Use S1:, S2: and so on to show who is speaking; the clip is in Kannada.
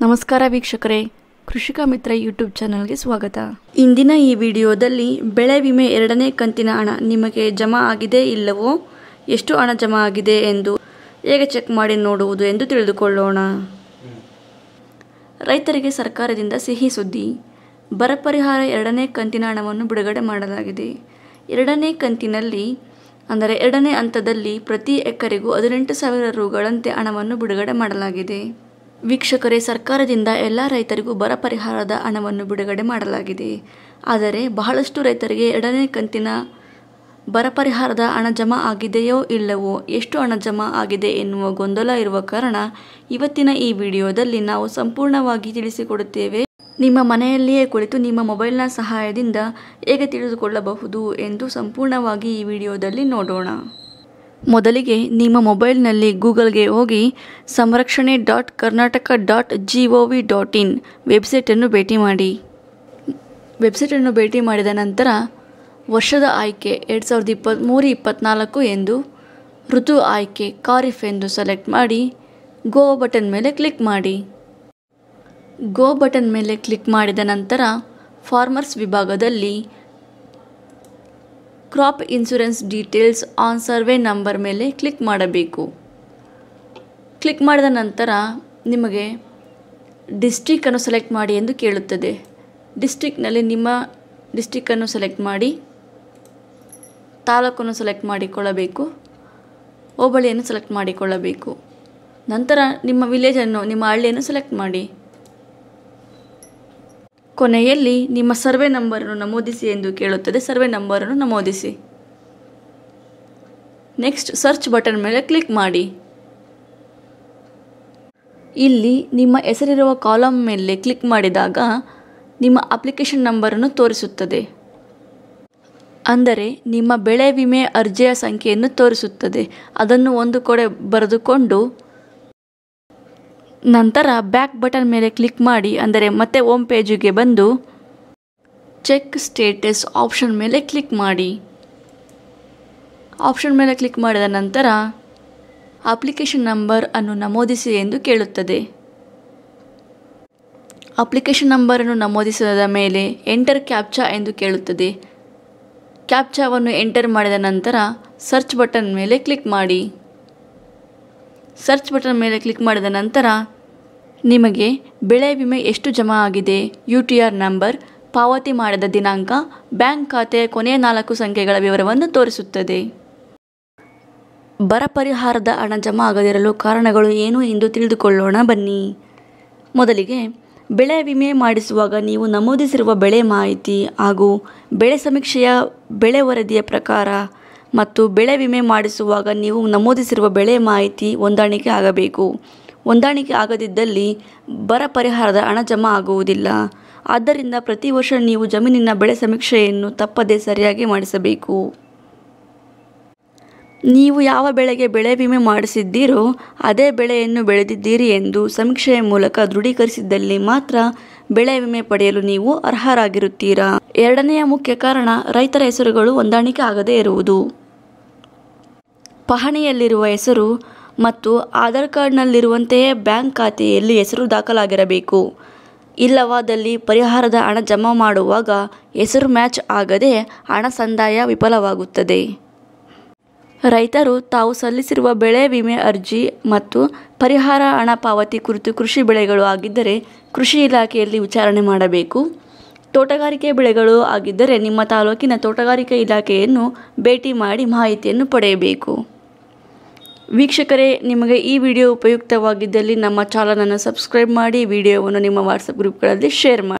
S1: ನಮಸ್ಕಾರ ವೀಕ್ಷಕರೇ, ಕೃಷಿಕ ಮಿತ್ರ ಯೂಟ್ಯೂಬ್ ಚಾನಲ್ಗೆ ಸ್ವಾಗತ. ಇಂದಿನ ಈ ವಿಡಿಯೋದಲ್ಲಿ ಬೆಳೆ ವಿಮೆ ಎರಡನೇ ಕಂತಿನ ಹಣ ನಿಮಗೆ ಜಮಾ ಆಗಿದೆ ಇಲ್ಲವೋ, ಎಷ್ಟು ಹಣ ಜಮಾ ಆಗಿದೆ ಎಂದು ಹೇಗೆ ಚೆಕ್ ಮಾಡಿ ನೋಡುವುದು ಎಂದು ತಿಳಿದುಕೊಳ್ಳೋಣ. ರೈತರಿಗೆ ಸರ್ಕಾರದಿಂದ ಸಿಹಿ ಸುದ್ದಿ. ಬರ ಪರಿಹಾರ ಎರಡನೇ ಕಂತಿನ ಹಣವನ್ನು ಬಿಡುಗಡೆ ಮಾಡಲಾಗಿದೆ. ಎರಡನೇ ಕಂತಿನಲ್ಲಿ ಅಂದರೆ ಎರಡನೇ ಹಂತದಲ್ಲಿ ಪ್ರತಿ ಎಕರೆಗೂ 18,000 ರುಗಳಂತೆ ಹಣವನ್ನು ಬಿಡುಗಡೆ ಮಾಡಲಾಗಿದೆ. ವೀಕ್ಷಕರೇ, ಸರ್ಕಾರದಿಂದ ಎಲ್ಲ ರೈತರಿಗೂ ಬರ ಪರಿಹಾರದ ಹಣವನ್ನು ಬಿಡುಗಡೆ ಮಾಡಲಾಗಿದೆ. ಆದರೆ ಬಹಳಷ್ಟು ರೈತರಿಗೆ ಎರಡನೇ ಕಂತಿನ ಬರ ಪರಿಹಾರದ ಹಣ ಜಮಾ ಆಗಿದೆಯೋ ಇಲ್ಲವೋ, ಎಷ್ಟು ಹಣ ಜಮಾ ಆಗಿದೆ ಎನ್ನುವ ಗೊಂದಲ ಇರುವ ಕಾರಣ ಇವತ್ತಿನ ಈ ವಿಡಿಯೋದಲ್ಲಿ ನಾವು ಸಂಪೂರ್ಣವಾಗಿ ತಿಳಿಸಿಕೊಡುತ್ತೇವೆ. ನಿಮ್ಮ ಮನೆಯಲ್ಲಿಯೇ ಕುಳಿತು ನಿಮ್ಮ ಮೊಬೈಲ್ನ ಸಹಾಯದಿಂದ ಹೇಗೆ ತಿಳಿದುಕೊಳ್ಳಬಹುದು ಎಂದು ಸಂಪೂರ್ಣವಾಗಿ ಈ ವಿಡಿಯೋದಲ್ಲಿ ನೋಡೋಣ. ಮೊದಲಿಗೆ ನಿಮ್ಮ ಮೊಬೈಲ್ನಲ್ಲಿ ಗೂಗಲ್ಗೆ ಹೋಗಿ samrakshane.karnataka.gov.in ವೆಬ್ಸೈಟನ್ನು ಭೇಟಿ ಮಾಡಿ. ವೆಬ್ಸೈಟನ್ನು ಭೇಟಿ ಮಾಡಿದ ನಂತರ ವರ್ಷದ ಆಯ್ಕೆ 2023-24 ಎಂದು, ಋತು ಆಯ್ಕೆ ಖಾರಿಫ್ ಎಂದು ಸೆಲೆಕ್ಟ್ ಮಾಡಿ ಗೋ ಬಟನ್ ಮೇಲೆ ಕ್ಲಿಕ್ ಮಾಡಿ. ಗೋ ಬಟನ್ ಮೇಲೆ ಕ್ಲಿಕ್ ಮಾಡಿದ ನಂತರ ಫಾರ್ಮರ್ಸ್ ವಿಭಾಗದಲ್ಲಿ crop insurance details on survey number ಮೇಲೆ ಕ್ಲಿಕ್ ಮಾಡಬೇಕು. ಕ್ಲಿಕ್ ಮಾಡಿದ ನಂತರ ನಿಮಗೆ ಡಿಸ್ಟ್ರಿಕ್ಟನ್ನು ಸೆಲೆಕ್ಟ್ ಮಾಡಿ ಎಂದು ಕೇಳುತ್ತದೆ. ಡಿಸ್ಟ್ರಿಕ್ಟ್ನಲ್ಲಿ ನಿಮ್ಮ ಡಿಸ್ಟ್ರಿಕ್ಟನ್ನು ಸೆಲೆಕ್ಟ್ ಮಾಡಿ, ತಾಲೂಕನ್ನು ಸೆಲೆಕ್ಟ್ ಮಾಡಿಕೊಳ್ಳಬೇಕು, ಹೋಬಳಿಯನ್ನು ಸೆಲೆಕ್ಟ್ ಮಾಡಿಕೊಳ್ಳಬೇಕು. ನಂತರ ನಿಮ್ಮ ವಿಲೇಜನ್ನು, ನಿಮ್ಮ ಹಳ್ಳಿಯನ್ನು ಸೆಲೆಕ್ಟ್ ಮಾಡಿ. ಕೊನೆಯಲ್ಲಿ ನಿಮ್ಮ ಸರ್ವೆ ನಂಬರನ್ನು ನಮೂದಿಸಿ ಎಂದು ಕೇಳುತ್ತದೆ. ಸರ್ವೆ ನಂಬರನ್ನು ನಮೂದಿಸಿ. ನೆಕ್ಸ್ಟ್ ಸರ್ಚ್ ಬಟನ್ ಮೇಲೆ ಕ್ಲಿಕ್ ಮಾಡಿ. ಇಲ್ಲಿ ನಿಮ್ಮ ಹೆಸರಿರುವ ಕಾಲಮ್ ಮೇಲೆ ಕ್ಲಿಕ್ ಮಾಡಿದಾಗ ನಿಮ್ಮ ಅಪ್ಲಿಕೇಶನ್ ನಂಬರನ್ನು ತೋರಿಸುತ್ತದೆ. ಅಂದರೆ ನಿಮ್ಮ ಬೆಳೆ ವಿಮೆ ಅರ್ಜಿಯ ಸಂಖ್ಯೆಯನ್ನು ತೋರಿಸುತ್ತದೆ. ಅದನ್ನು ಒಂದು ಕಡೆ ಬರೆದುಕೊಂಡು ನಂತರ ಬ್ಯಾಕ್ ಬಟನ್ ಮೇಲೆ ಕ್ಲಿಕ್ ಮಾಡಿ, ಅಂದರೆ ಮತ್ತೆ ಹೋಮ್ ಪೇಜಿಗೆ ಬಂದು ಚೆಕ್ ಸ್ಟೇಟಸ್ ಆಪ್ಷನ್ ಮೇಲೆ ಕ್ಲಿಕ್ ಮಾಡಿ. ಆಪ್ಷನ್ ಮೇಲೆ ಕ್ಲಿಕ್ ಮಾಡಿದ ನಂತರ ಅಪ್ಲಿಕೇಶನ್ ನಂಬರ್ ಅನ್ನು ನಮೂದಿಸಿ ಎಂದು ಕೇಳುತ್ತದೆ. ಅಪ್ಲಿಕೇಶನ್ ನಂಬರನ್ನು ನಮೂದಿಸಿದ ಮೇಲೆ ಎಂಟರ್ ಕ್ಯಾಪ್ಚಾ ಎಂದು ಕೇಳುತ್ತದೆ. ಕ್ಯಾಪ್ಚಾವನ್ನು ಎಂಟರ್ ಮಾಡಿದ ನಂತರ ಸರ್ಚ್ ಬಟನ್ ಮೇಲೆ ಕ್ಲಿಕ್ ಮಾಡಿ. ಸರ್ಚ್ ಬಟನ್ ಮೇಲೆ ಕ್ಲಿಕ್ ಮಾಡಿದ ನಂತರ ನಿಮಗೆ ಬೆಳೆ ವಿಮೆ ಎಷ್ಟು ಜಮಾ ಆಗಿದೆ, UTR ನಂಬರ್, ಪಾವತಿ ಮಾಡಿದ ದಿನಾಂಕ, ಬ್ಯಾಂಕ್ ಖಾತೆಯ ಕೊನೆಯ 4 ಸಂಖ್ಯೆಗಳ ವಿವರವನ್ನು ತೋರಿಸುತ್ತದೆ. ಬರ ಪರಿಹಾರದ ಹಣ ಜಮಾ ಆಗದಿರಲು ಕಾರಣಗಳು ಏನು ಎಂದು ತಿಳಿದುಕೊಳ್ಳೋಣ ಬನ್ನಿ. ಮೊದಲಿಗೆ ಬೆಳೆ ವಿಮೆ ಮಾಡಿಸುವಾಗ ನೀವು ನಮೂದಿಸಿರುವ ಬೆಳೆ ಮಾಹಿತಿ ಹಾಗೂ ಬೆಳೆ ಸಮೀಕ್ಷೆಯ ಬೆಳೆ ವರದಿಯ ಪ್ರಕಾರ ಮತ್ತು ಬೆಳೆ ವಿಮೆ ಮಾಡಿಸುವಾಗ ನೀವು ನಮೂದಿಸಿರುವ ಬೆಳೆ ಮಾಹಿತಿ ಹೊಂದಾಣಿಕೆ ಆಗಬೇಕು. ಹೊಂದಾಣಿಕೆ ಆಗದಿದ್ದಲ್ಲಿ ಬರ ಪರಿಹಾರದ ಹಣ ಜಮಾ ಆಗುವುದಿಲ್ಲ. ಆದ್ದರಿಂದ ಪ್ರತಿ ವರ್ಷ ನೀವು ಜಮೀನಿನ ಬೆಳೆ ಸಮೀಕ್ಷೆಯನ್ನು ತಪ್ಪದೇ ಸರಿಯಾಗಿ ಮಾಡಿಸಬೇಕು. ನೀವು ಯಾವ ಬೆಳೆಗೆ ಬೆಳೆ ವಿಮೆ ಮಾಡಿಸಿದ್ದೀರೋ ಅದೇ ಬೆಳೆಯನ್ನು ಬೆಳೆದಿದ್ದೀರಿ ಎಂದು ಸಮೀಕ್ಷೆಯ ಮೂಲಕ ದೃಢೀಕರಿಸಿದ್ದಲ್ಲಿ ಮಾತ್ರ ಬೆಳೆ ವಿಮೆ ಪಡೆಯಲು ನೀವು ಅರ್ಹರಾಗಿರುತ್ತೀರಾ. ಎರಡನೆಯ ಮುಖ್ಯ ಕಾರಣ ರೈತರ ಹೆಸರುಗಳು ಹೊಂದಾಣಿಕೆ ಆಗದೇ ಇರುವುದು. ಪಹಣಿಯಲ್ಲಿರುವ ಹೆಸರು ಮತ್ತು ಆಧಾರ್ ಕಾರ್ಡ್ನಲ್ಲಿರುವಂತೆಯೇ ಬ್ಯಾಂಕ್ ಖಾತೆಯಲ್ಲಿ ಹೆಸರು ದಾಖಲಾಗಿರಬೇಕು. ಇಲ್ಲವಾದಲ್ಲಿ ಪರಿಹಾರದ ಹಣ ಜಮಾ ಮಾಡುವಾಗ ಹೆಸರು ಮ್ಯಾಚ್ ಆಗದೆ ಹಣ ಸಂದಾಯ ವಿಫಲವಾಗುತ್ತದೆ. ರೈತರು ತಾವು ಸಲ್ಲಿಸಿರುವ ಬೆಳೆ ವಿಮೆ ಅರ್ಜಿ ಮತ್ತು ಪರಿಹಾರ ಹಣ ಪಾವತಿ ಕುರಿತು ಕೃಷಿ ಬೆಳೆಗಳು ಆಗಿದ್ದರೆ ಕೃಷಿ ಇಲಾಖೆಯಲ್ಲಿ ವಿಚಾರಣೆ ಮಾಡಬೇಕು. ತೋಟಗಾರಿಕೆ ಬೆಳೆಗಳು ಆಗಿದ್ದರೆ ನಿಮ್ಮ ತಾಲೂಕಿನ ತೋಟಗಾರಿಕೆ ಇಲಾಖೆಯನ್ನು ಭೇಟಿ ಮಾಡಿ ಮಾಹಿತಿಯನ್ನು ಪಡೆಯಬೇಕು. ವೀಕ್ಷಕರೇ, ನಿಮಗೆ ಈ ವಿಡಿಯೋ ಉಪಯುಕ್ತವಾಗಿದ್ದಲ್ಲಿ ನಮ್ಮ ಚಾನಲನ್ನು ಸಬ್ಸ್ಕ್ರೈಬ್ ಮಾಡಿ, ವಿಡಿಯೋವನ್ನು ನಿಮ್ಮ ವಾಟ್ಸಪ್ ಗ್ರೂಪ್ಗಳಲ್ಲಿ ಶೇರ್ ಮಾಡಿ.